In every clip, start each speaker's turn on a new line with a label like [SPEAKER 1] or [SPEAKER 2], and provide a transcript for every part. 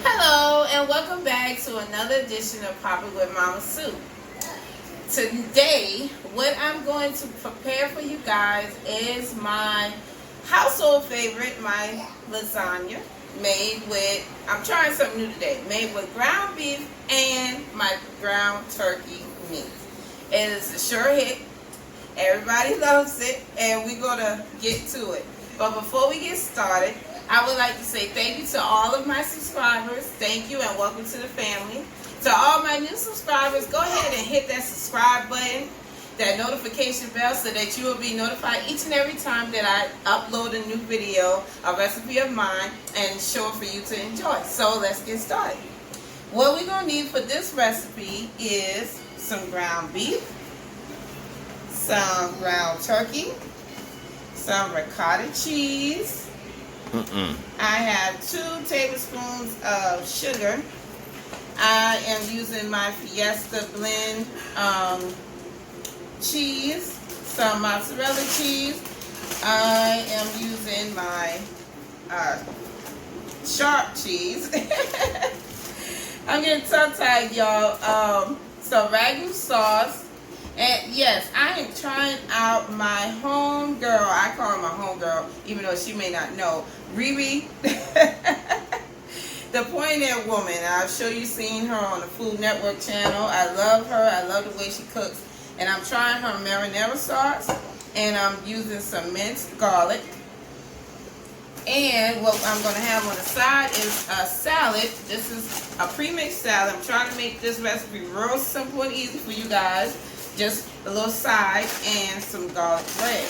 [SPEAKER 1] Hello and welcome back to another edition of Poppin with Mama Sue. Today, what I'm going to prepare for you guys is my household favorite, my lasagna, made with, I'm trying something new today, made with ground beef and my ground turkey meat. It is a sure hit. Everybody loves it and we're going to get to it. But before we get started, I would like to say thank you to all of my subscribers. Thank you and welcome to the family. To all my new subscribers, go ahead and hit that subscribe button, that notification bell, so that you will be notified each and every time that I upload a new video, a recipe of mine, and sure for you to enjoy. So let's get started. What we're going to need for this recipe is some ground beef, some ground turkey, some ricotta cheese. I have 2 tablespoons of sugar. I am using my Fiesta blend cheese, some mozzarella cheese. I am using my sharp cheese. I'm getting tongue-tied, y'all. Some ragu sauce. And yes, I am trying out my home girl. I call her my home girl, even though she may not know. Riri, the pointed woman. I'm sure you've seen her on the Food Network channel. I love her. I love the way she cooks. And I'm trying her marinara sauce. And I'm using some minced garlic. And what I'm going to have on the side is a salad. This is a pre-mixed salad. I'm trying to make this recipe real simple and easy for you guys. Just a little side and some garlic bread.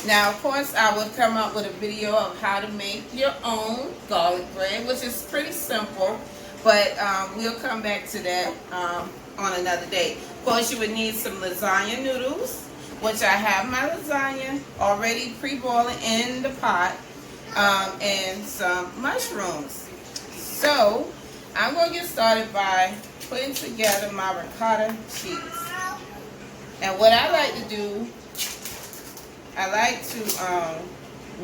[SPEAKER 1] Now, of course, I will come up with a video of how to make your own garlic bread, which is pretty simple, but we'll come back to that on another day. Of course, you would need some lasagna noodles, which I have my lasagna already pre-boiling in the pot, and some mushrooms. So, I'm going to get started by putting together my ricotta cheese. And what I like to do, I like to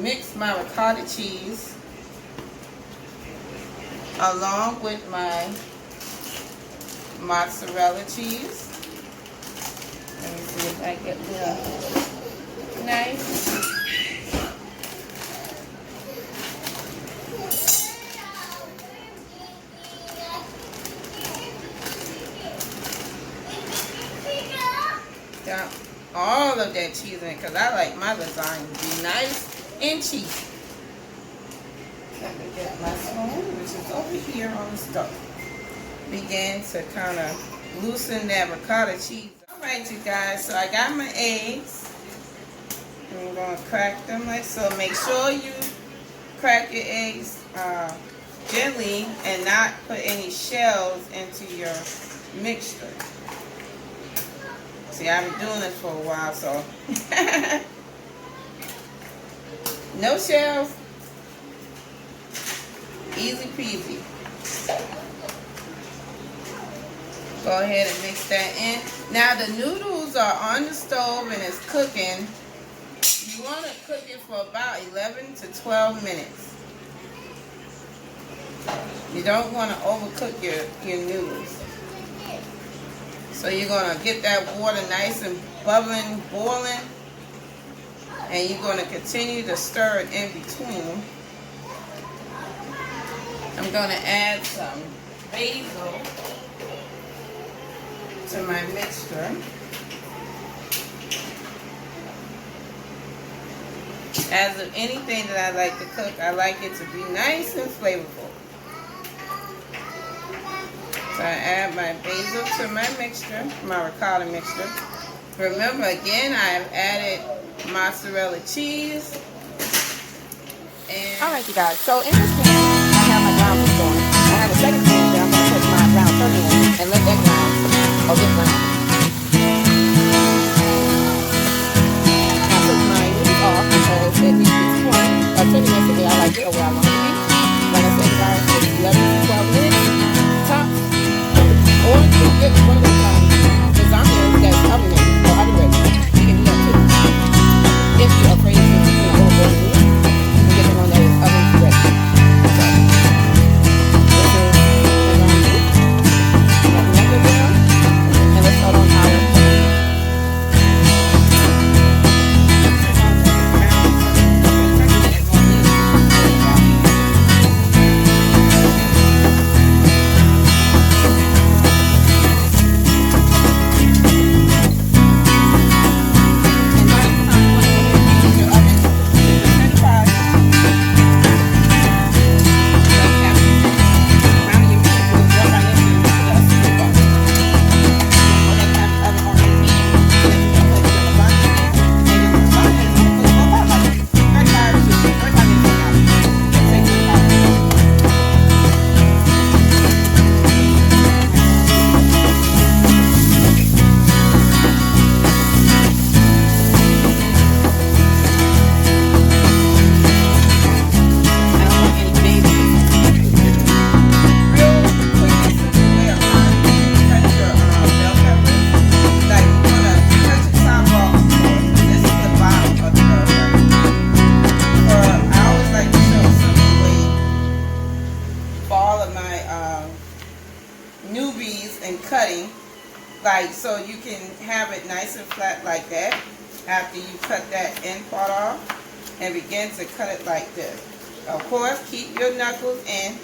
[SPEAKER 1] mix my ricotta cheese along with my mozzarella cheese. Let me see if I get the nice. Got all of that cheese in it because I like my lasagna to be nice and cheesy. Let me get my spoon, which is over here on the stove. Begin to kind of loosen that ricotta cheese. Alright, you guys, so I got my eggs. I'm going to crack them like so. Make sure you crack your eggs gently and not put any shells into your mixture. See, I've been doing this for a while, so no shells, easy peasy. Go ahead and mix that in. Now the noodles are on the stove and it's cooking. You want to cook it for about 11 to 12 minutes. You don't want to overcook your noodles. So you're going to get that water nice and bubbling, boiling. And you're going to continue to stir it in between. I'm going to add some basil to my mixture. As of anything that I like to cook, I like it to be nice and flavorful. So I add my basil to my mixture, my ricotta mixture. Remember, again, I have added mozzarella cheese. And
[SPEAKER 2] alright, you guys, so in this pan, I have my ground beef going. I have a second pan that I'm going to put my ground turkey in and let that ground, or get ground. I took my noodles off because at this point, turkey yesterday, I like it where I want it to be. Like I said, guys, it's 11 to 12 minutes, tops. Or you can get one of those lasagnas that's oven ready or oven ready. You can do that too. If you're afraid to overboard noodles, you can get them on those oven ready. So
[SPEAKER 1] so you can have it nice and flat like that after you cut that end part off, and begin to cut it like this. Of course, keep your knuckles in,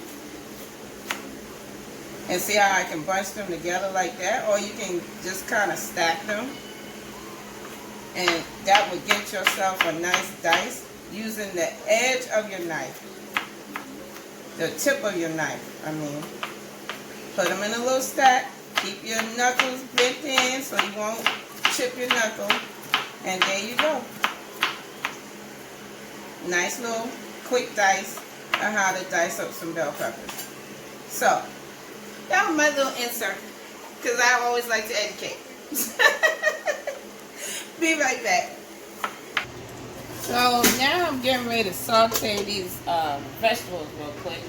[SPEAKER 1] and see how I can bunch them together like that, or you can just kind of stack them, and that would get yourself a nice dice using the edge of your knife, the tip of your knife, I mean. Put them in a little stack. Keep your knuckles bent in so you won't chip your knuckle. And there you go. Nice little quick dice on how to dice up some bell peppers. So, that was my little insert, because I always like to educate. Be right back. So now I'm getting ready to saute these vegetables real quick.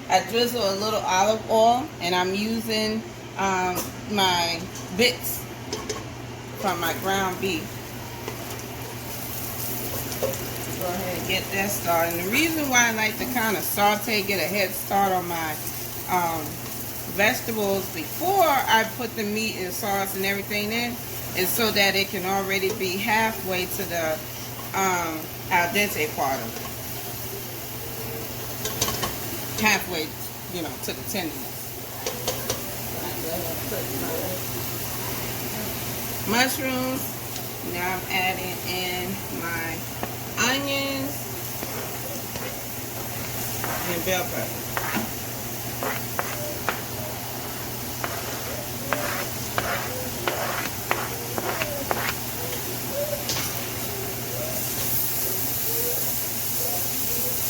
[SPEAKER 1] I drizzle a little olive oil, and I'm using my bits from my ground beef. Go ahead and get that started. And the reason why I like to kind of saute, get a head start on my vegetables before I put the meat and sauce and everything in, is so that it can already be halfway to the al dente part of it. Halfway, you know, to the tenderness. Mushrooms. Now I'm adding in my onions and bell pepper.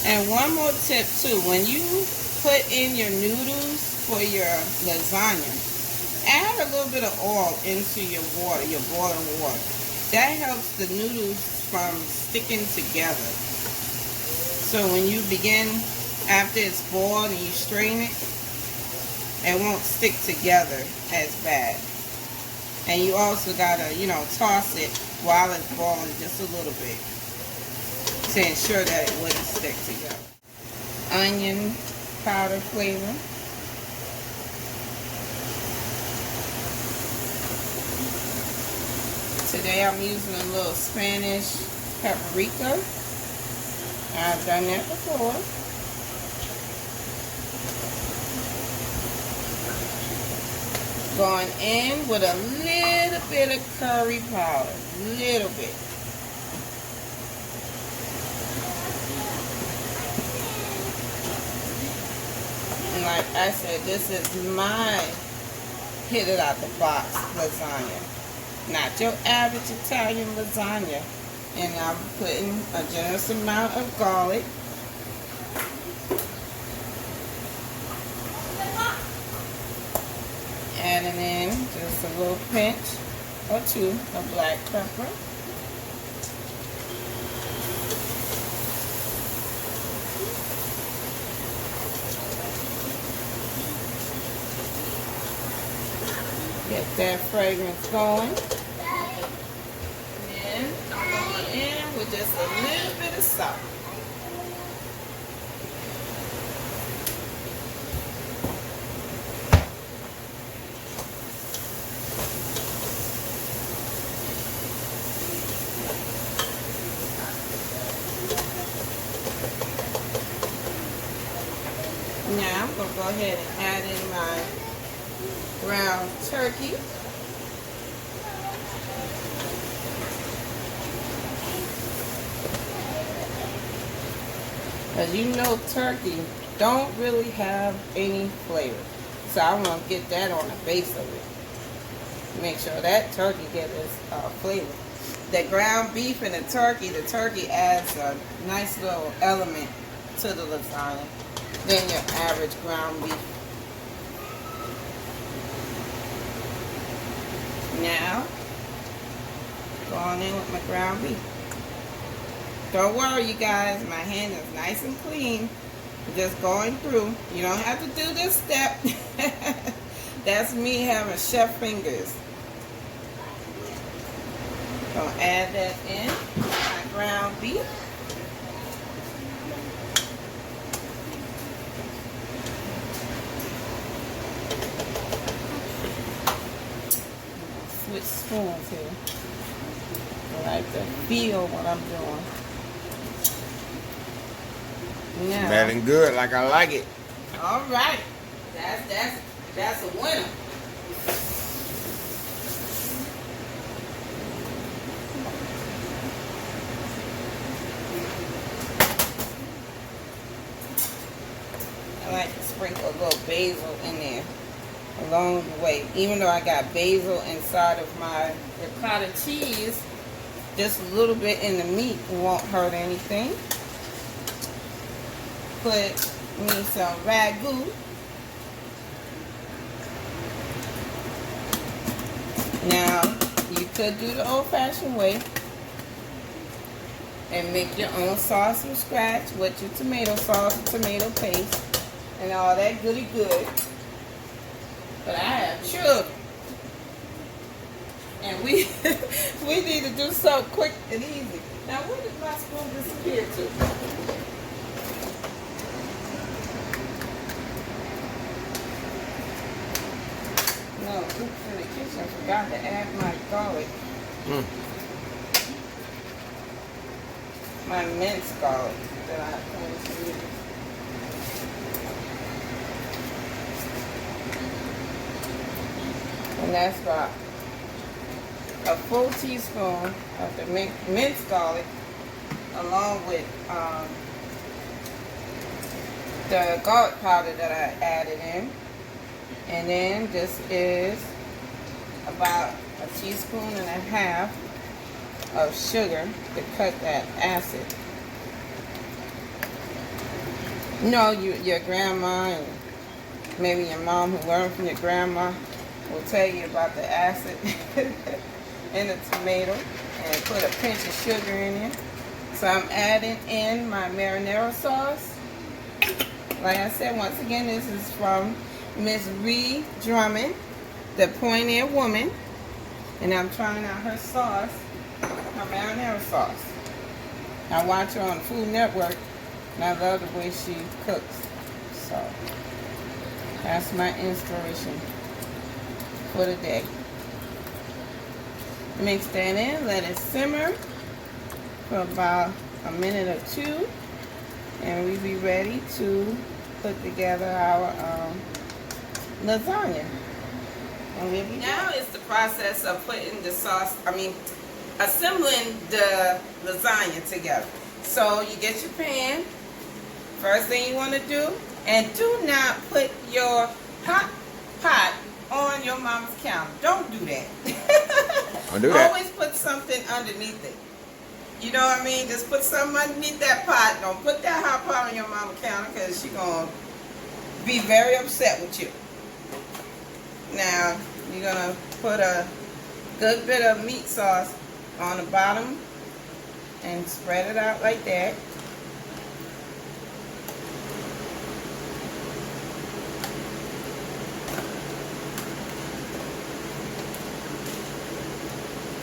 [SPEAKER 1] And one more tip too, when you put in your noodles for your lasagna, add a little bit of oil into your water, your boiling water. That helps the noodles from sticking together. So when you begin, after it's boiled and you strain it, it won't stick together as bad. And you also gotta, you know, toss it while it's boiling just a little bit to ensure that it wouldn't stick together. Onion powder flavor. Today I'm using a little Spanish paprika. I've done that before. Going in with a little bit of curry powder. Little bit. And like I said, this is my hit it out the box lasagna. Not your average Italian lasagna. And I'm putting a generous amount of garlic. Adding in just a little pinch or two of black pepper. Get that fragrance going. And I'm going in with just a little bit of salt. Now I'm going to go ahead and add in my ground turkey. As you know, turkey don't really have any flavor. So I want to get that on the base of it. Make sure that turkey gets its flavor. The ground beef and the turkey adds a nice little element to the lasagna than your average ground beef. Now, going in with my ground beef. Don't worry, you guys, my hand is nice and clean. Just going through. You don't have to do this step. That's me having chef fingers. Gonna add that in, my ground beef.
[SPEAKER 2] spoons here. I like to feel what I'm doing. Now,
[SPEAKER 3] Smelling good like I like it.
[SPEAKER 1] All right. That's a winner. I like to sprinkle a little basil in there along the way. Even though I got basil inside of my ricotta cheese, just a little bit in the meat won't hurt anything. Put me some ragu. Now, you could do the old-fashioned way and make your own sauce from scratch with your tomato sauce and tomato paste and all that goody good. But I have children, and we we need to do something quick and easy. Now, where did my spoon disappear to? No, oops, in the kitchen. I forgot to add my garlic. My minced garlic that I plan to use. And that's about a full teaspoon of the minced garlic along with the garlic powder that I added in. And then this is about a teaspoon and a half of sugar to cut that acid. You know, your grandma and maybe your mom who learned from your grandma will tell you about the acid in the tomato, and put a pinch of sugar in it. So I'm adding in my marinara sauce. Like I said, once again, this is from Miss Ree Drummond, the Poignant Woman, and I'm trying out her sauce, her marinara sauce. I watch her on the Food Network, and I love the way she cooks. So that's my inspiration for the day. Mix that in, let it simmer for about a minute or two, and we'll be ready to put together our lasagna. And now it's the process of putting the sauce, assembling the lasagna together. So you get your pan, first thing you want to do, and do not put your hot pot on your mama's counter. Don't do that.
[SPEAKER 3] Don't do that.
[SPEAKER 1] Always put something underneath it. You know what I mean? Just put something underneath that pot. Don't put that hot pot on your mama's counter, because she's going to be very upset with you. Now, you're going to put a good bit of meat sauce on the bottom and spread it out like that.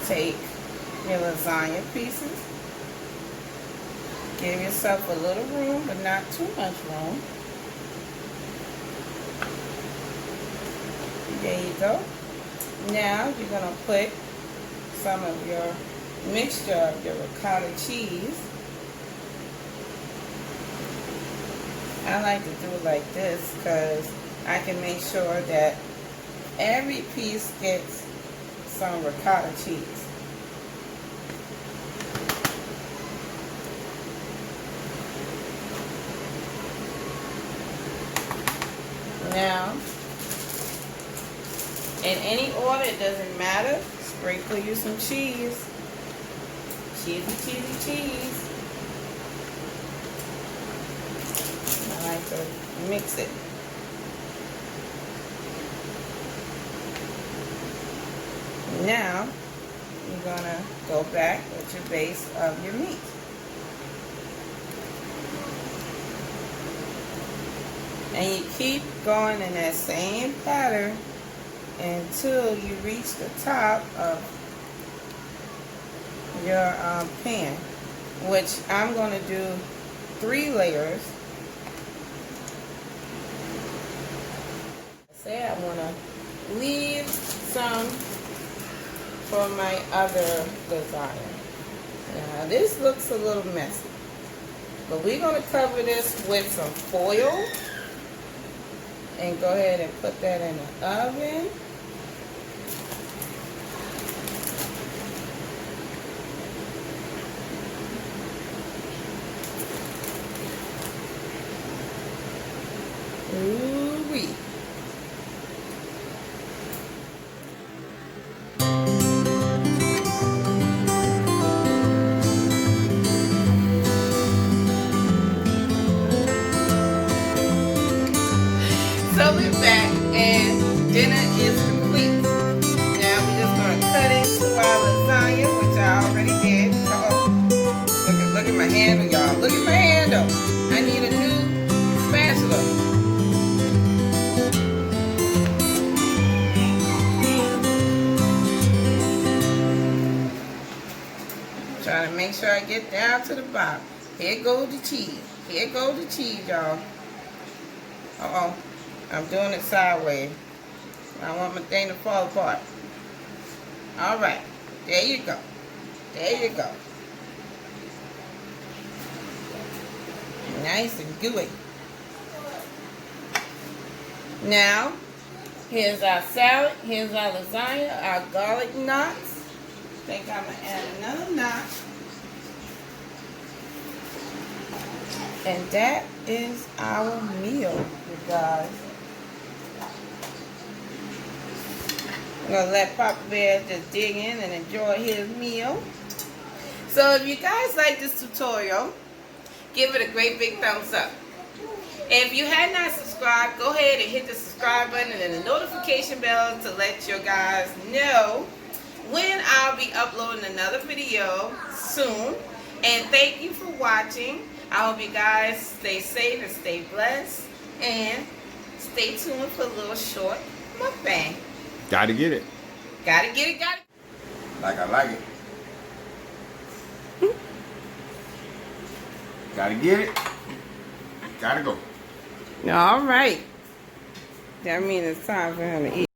[SPEAKER 1] Take your lasagna pieces. Give yourself a little room, but not too much room. There you go. Now you're going to put some of your mixture of your ricotta cheese. I like to do it like this because I can make sure that every piece gets some ricotta cheese. Now, in any order, it doesn't matter. Sprinkle you some cheese. Cheesy, cheesy, cheese. I like to mix it. Now, you're going to go back with your base of your meat. And you keep going in that same pattern until you reach the top of your pan, which I'm going to do 3 layers. Say I want to leave some for my other lasagna. Now this looks a little messy, but we're going to cover this with some foil and go ahead and put that in the oven. Ooh-wee. So we're back and dinner is complete. Now we're just going to cut into our lasagna, which I already did. Uh-oh. Look at my handle, y'all. Look at my handle. I need a new spatula. Trying to make sure I get down to the bottom. Here goes the cheese. Here goes the cheese, y'all. Uh-oh. I'm doing it sideways. I don't want my thing to fall apart. Alright. There you go. There you go. Nice and gooey. Now, here's our salad. Here's our lasagna. Our garlic knots. I think I'm going to add another knot. And that is our meal, you guys. I'm going to let Papa Bear just dig in and enjoy his meal. So if you guys like this tutorial, give it a great big thumbs up. If you had not subscribed, go ahead and hit the subscribe button and the notification bell to let your guys know when I'll be uploading another video soon. And thank you for watching. I hope you guys stay safe and stay blessed. And stay tuned for a little short mukbang.
[SPEAKER 3] Gotta get it.
[SPEAKER 1] Gotta get it, gotta.
[SPEAKER 3] Like I like it. Gotta get it. Gotta go.
[SPEAKER 1] All right. That means it's time for him to eat.